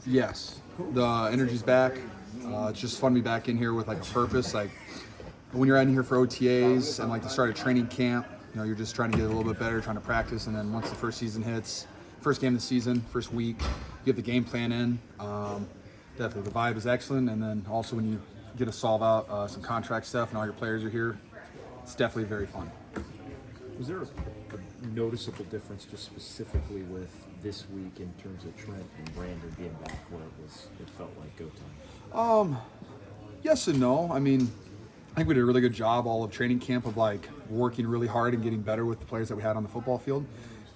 Yes, the energy's back. It's just fun to be back in here with like a purpose. Like when you're in here for OTAs and like the start of training camp, you're just trying to get a little bit better, trying to practice, and then once the first season hits, first game of the season, first week, you get the game plan in. Definitely, the vibe is excellent, and then also when you get to solve out some contract stuff and all your players are here, it's definitely very fun. Was there a noticeable difference just specifically with this week in terms of Trent and Brandon being back where it felt like go time? Yes and no. I mean, I think we did a really good job all of training camp of like working really hard and getting better with the players that we had on the football field.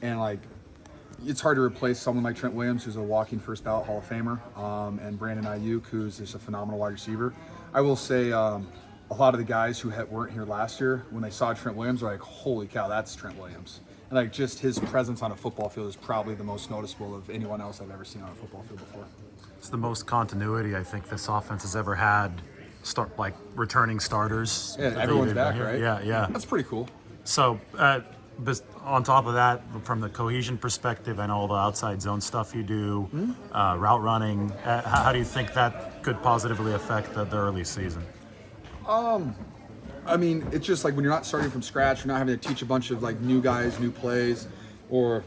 And like, it's hard to replace someone like Trent Williams, who's a walking first ballot Hall of Famer, and Brandon Ayuk, who's just a phenomenal wide receiver. I will say a lot of the guys who weren't here last year, when they saw Trent Williams, were like, holy cow, that's Trent Williams. And like just his presence on a football field is probably the most noticeable of anyone else I've ever seen on a football field before. It's the most continuity I think this offense has ever had. Like returning starters. Yeah, everyone's back, right? Yeah. That's pretty cool. So, on top of that, from the cohesion perspective and all the outside zone stuff you do, route running, how do you think that could positively affect the early season? I mean, it's just like when you're not starting from scratch, you're not having to teach a bunch of like new guys, new plays, or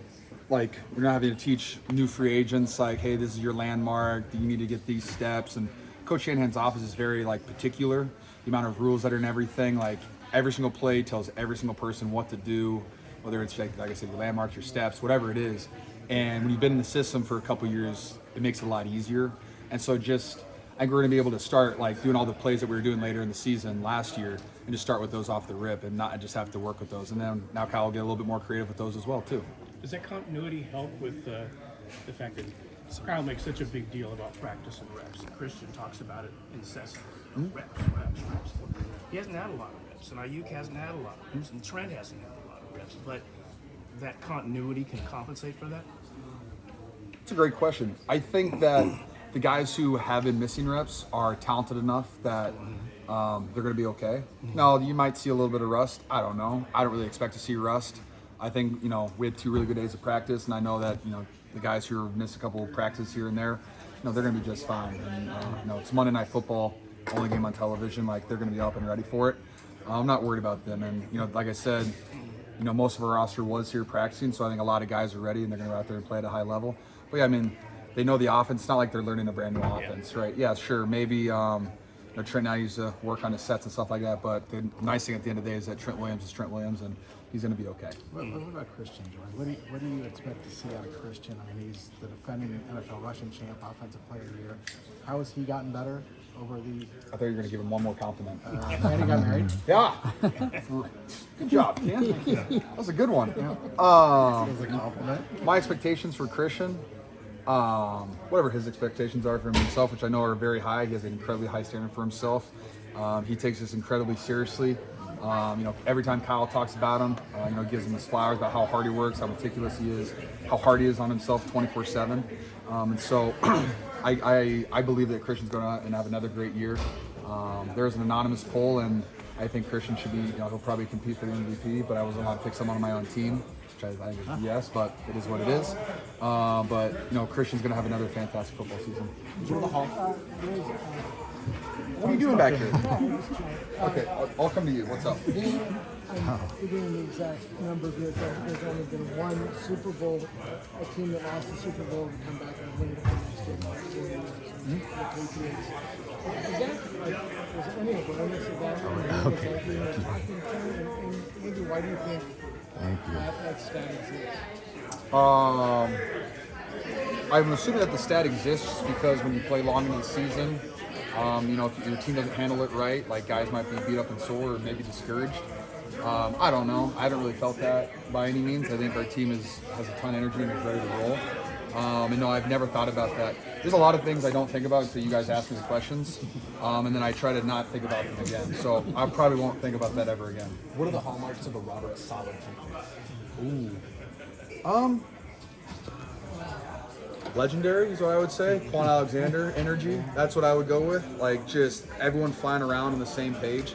like you're not having to teach new free agents like, hey, this is your landmark, you need to get these steps. And Coach Shanahan's office is very like particular, the amount of rules that are in everything. Like every single play tells every single person what to do, whether it's like I said, your landmarks, your steps, whatever it is. And when you've been in the system for a couple years, it makes it a lot easier. And so I think we're going to be able to start like doing all the plays that we were doing later in the season last year and just start with those off the rip and not just have to work with those. And then now Kyle will get a little bit more creative with those as well too. Does that continuity help with the fact that Kyle makes such a big deal about practice and reps? Christian talks about it incessantly. Reps. He hasn't had a lot of reps, and Ayuk hasn't had a lot of reps, and Trent hasn't had a lot of reps. But that continuity can compensate for that? It's a great question. I think that the guys who have been missing reps are talented enough that they're going to be okay. Now, you might see a little bit of rust. I don't know. I don't really expect to see rust. I think, we had 2 really good days of practice, and I know that, the guys who missed a couple of practices here and there, they're going to be just fine. And, it's Monday Night Football, only game on television. Like, they're going to be up and ready for it. I'm not worried about them. And, like I said, most of our roster was here practicing, so I think a lot of guys are ready, and they're going to go out there and play at a high level. But, yeah, I mean, they know the offense. It's not like they're learning a brand new offense, right? Yeah, sure. Maybe Trent now needs to work on his sets and stuff like that. But the nice thing at the end of the day is that Trent Williams is Trent Williams, and he's going to be okay. What about Christian, Jordan? What do you expect to see out of Christian? I mean, he's the defending NFL rushing champ, offensive player of the year. How has he gotten better over the? I thought you were going to give him one more compliment. Randy got married. Yeah. Good job, Ken. That was a good one. That was a compliment. My expectations for Christian, whatever his expectations are for himself, which I know are very high. He has an incredibly high standard for himself. He takes this incredibly seriously. Every time Kyle talks about him, gives him his flowers about how hard he works, how meticulous he is, how hard he is on himself 24/7. And so I believe that Christian's going to have another great year. There's an anonymous poll, and I think Christian should be, he'll probably compete for the MVP, but I wasn't allowed to pick someone on my own team, which I think is yes, but it is what it is. But Christian's going to have another fantastic football season. What are you doing back here? Okay, I'll come to you. What's up? Forgetting the exact number here, but there's only been one Super Bowl, a team that lost the Super Bowl to come back and win it the next game. The Patriots. Is that, is there any awareness of that? Okay. And maybe why do you think that stat exists? I'm assuming that the stat exists because when you play long into the season, if your team doesn't handle it right, like guys might be beat up and sore or maybe discouraged. I don't know. I haven't really felt that by any means. I think our team has a ton of energy and is ready to roll. And no, I've never thought about that. There's a lot of things I don't think about until you guys ask me the questions, and then I try to not think about them again. So I probably won't think about that ever again. What are the hallmarks of a Robert Saleh defense? Legendary is what I would say. Quan Alexander energy. That's what I would go with. Like just everyone flying around on the same page.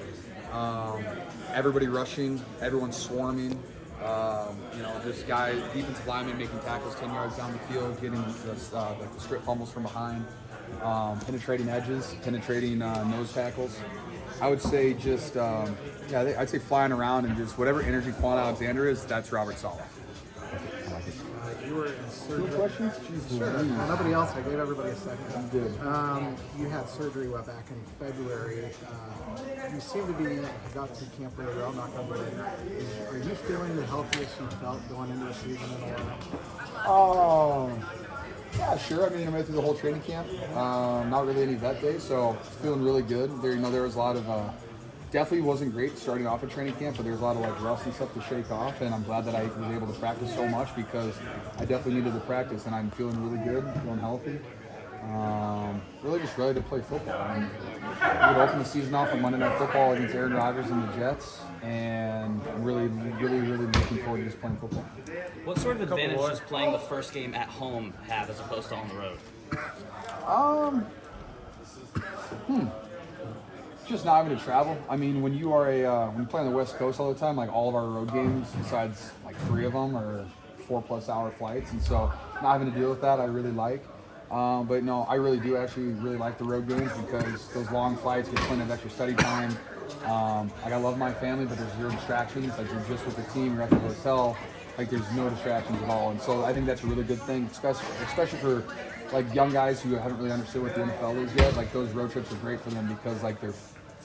Everybody rushing. Everyone swarming. Just guys, defensive linemen making tackles 10 yards down the field, getting the strip fumbles from behind, penetrating edges, penetrating nose tackles. I would say just, I'd say flying around and just whatever energy Quan Alexander is, that's Robert Saleh. You were in surgery. Any questions? Sure. Well, nobody else. I gave everybody a second. You did. You had surgery back in February. You seem to be got through camp really well. Knock on wood. Are you feeling the healthiest you felt going into the season in a while? Yeah, sure. I mean, I went through the whole training camp. Not really any vet days, so feeling really good. There was a lot of definitely wasn't great starting off at training camp, but there's a lot of like rust and stuff to shake off, and I'm glad that I was able to practice so much because I definitely needed the practice, and I'm feeling really good, feeling healthy. Really just ready to play football. I mean, we would open the season off on Monday Night Football against Aaron Rodgers and the Jets, and I'm really looking forward to just playing football. What sort of advantage does playing the first game at home have as opposed to on the road? Just not having to travel. I mean, when you are when you play on the West Coast all the time, like all of our road games, besides like 3 of them, are 4+ hour flights, and so not having to deal with that, I really like. But no, I really do actually really like the road games because those long flights get plenty of extra study time. Like I love my family, but there's 0 distractions. Like you're just with the team, you're at the hotel. Like there's no distractions at all, and so I think that's a really good thing, especially for like young guys who haven't really understood what the NFL is yet. Like those road trips are great for them because like they're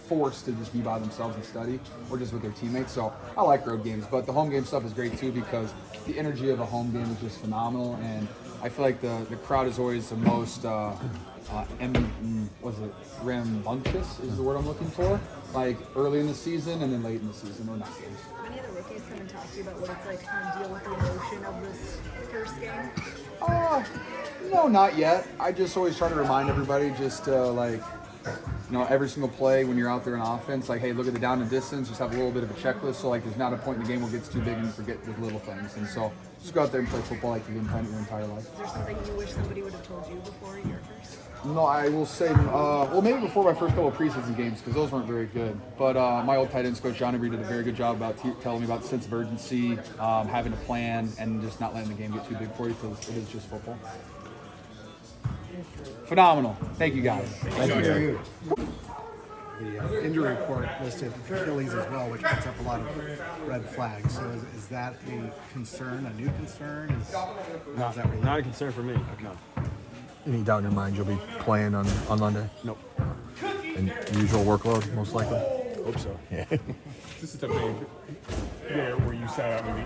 forced to just be by themselves and study, or just with their teammates. So I like road games, but the home game stuff is great too because the energy of a home game is just phenomenal, and I feel like the crowd is always the most rambunctious is the word I'm looking for. Like early in the season and then late in the season or not games. Many of the rookies come and talk to you about what it's like to kind of deal with the emotion of this first game. No, not yet. I just always try to remind everybody just every single play when you're out there in offense, like, hey, look at the down and distance, just have a little bit of a checklist. So, like, there's not a point in the game where it gets too big and you forget the little things. And so just go out there and play football like you've been playing your entire life. Is there something you wish somebody would have told you before your first? No, I will say, maybe before my first couple of preseason games, because those weren't very good. But my old tight ends coach, Johnny Reed, did a very good job about telling me about the sense of urgency, having a plan, and just not letting the game get too big for you because it is just football. Phenomenal. Thank you, guys. Thank you. The injury report listed Achilles as well, which puts up a lot of red flags. So is that a concern, a new concern? Not a concern for me. No. Any doubt in your mind you'll be playing on Monday? Nope. And usual workload, most likely? Hope so. Yeah. This is the thing where you sat out maybe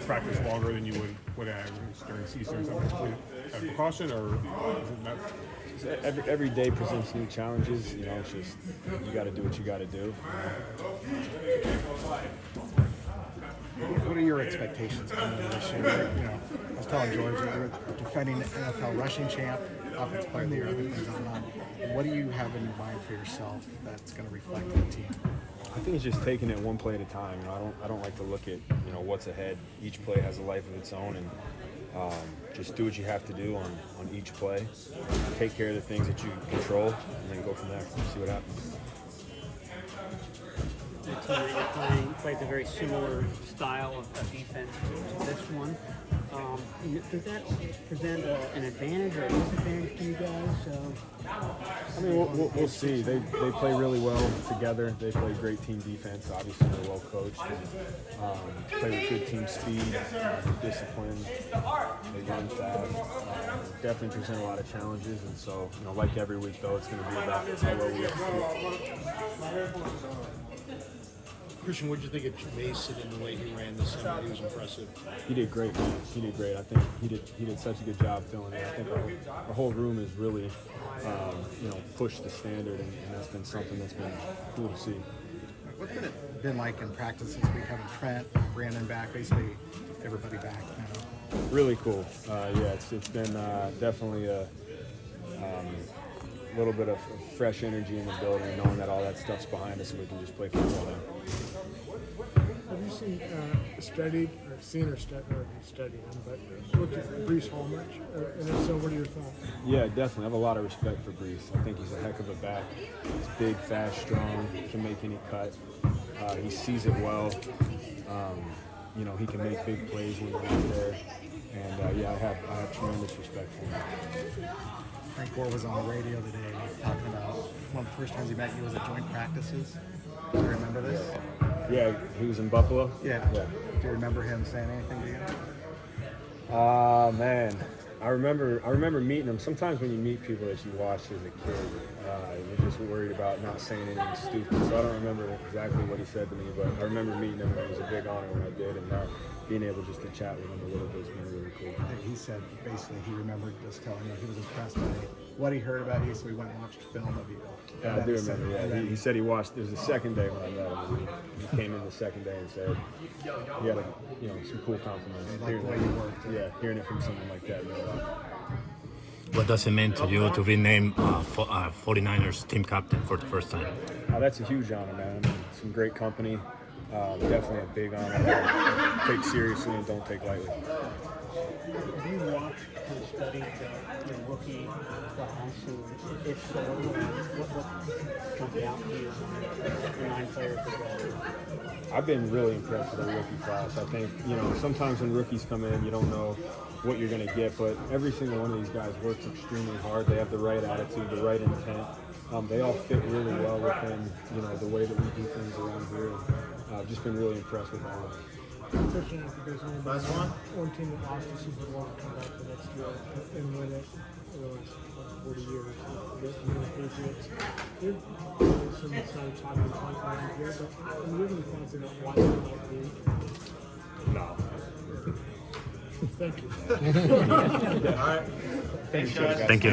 practice longer than you would have during season or something. A precaution or is it not? Every day presents new challenges. It's just you got to do what you got to do. What are your expectations coming into this year? I was telling George, you're defending NFL rushing champ, offensive player of the year, other things on. What do you have in your mind for yourself that's going to reflect the team? I think it's just taking it one play at a time. I don't like to look at what's ahead. Each play has a life of its own, and just do what you have to do on each play. Take care of the things that you control, and then go from there. See what happens. The team that you're playing plays a very similar style of defense to this one. Does that present an advantage or a disadvantage to you guys? I mean, we'll see. They play really well together. They play great team defense. Obviously, they're well coached. And, play with good team speed, discipline. They run fast. Definitely present a lot of challenges. And so, like every week, though, it's going to be about how well we execute. Christian, what did you think of Mason and the way he ran this summer? He was impressive. He did great. He did great. I think he did such a good job filling it. I think our whole room has really, pushed the standard, and that's been something that's been cool to see. What's it been like in practice this week, having Trent, Brandon back, basically everybody back? Really cool. It's been definitely a little bit of fresh energy in the building, knowing that all that stuff's behind us and we can just play football now. Have you seen studied him, but looked at Brees Hall much? And if so, what are your thoughts? Yeah, definitely. I have a lot of respect for Brees. I think he's a heck of a back. He's big, fast, strong, can make any cut. He sees it well. you know, he can make big plays when he's out there. And yeah, I have tremendous respect for him. Frank Gore was on the radio today talking about one of the first times he met you was at joint practices. Do you remember this? Yeah, he was in Buffalo. Yeah. Do you remember him saying anything to you? Man, I remember meeting him. Sometimes when you meet people that you watched as a kid, you're just worried about not saying anything stupid. So I don't remember exactly what he said to me, but I remember meeting him, and it was a big honor when I did, and now being able just to chat with him a little bit has been really cool. He said basically he remembered just telling you he was impressed by what he heard about you, so he went and watched film of you. Yeah, I do remember. Yeah, he said he watched. It was the second day when I met him. He came in the second day and said he had some cool compliments. Like the way you worked. Yeah, hearing it from someone like that. What does it mean to you to be named 49ers team captain for the first time? That's a huge honor, man. I mean, some great company. Definitely a big honor that I take seriously and don't take lightly. Have you watched and studied your rookie class? And if so, what jumped out to you? The 9 players that I've been really impressed with the rookie class. I think, sometimes when rookies come in, you don't know what you're going to get, but every single one of these guys works extremely hard. They have the right attitude, the right intent. They all fit really well within, the way that we do things around here. I've just been really impressed with all of them. Unfortunately, if you guys only one team that lost the Super Bowl to come back the next year and win it for the last 40 years. The Patriots. There's some exciting talking pipelines there, but I'm really confident why they might be. No. Thank you. All right. Thanks, guys. Thank you.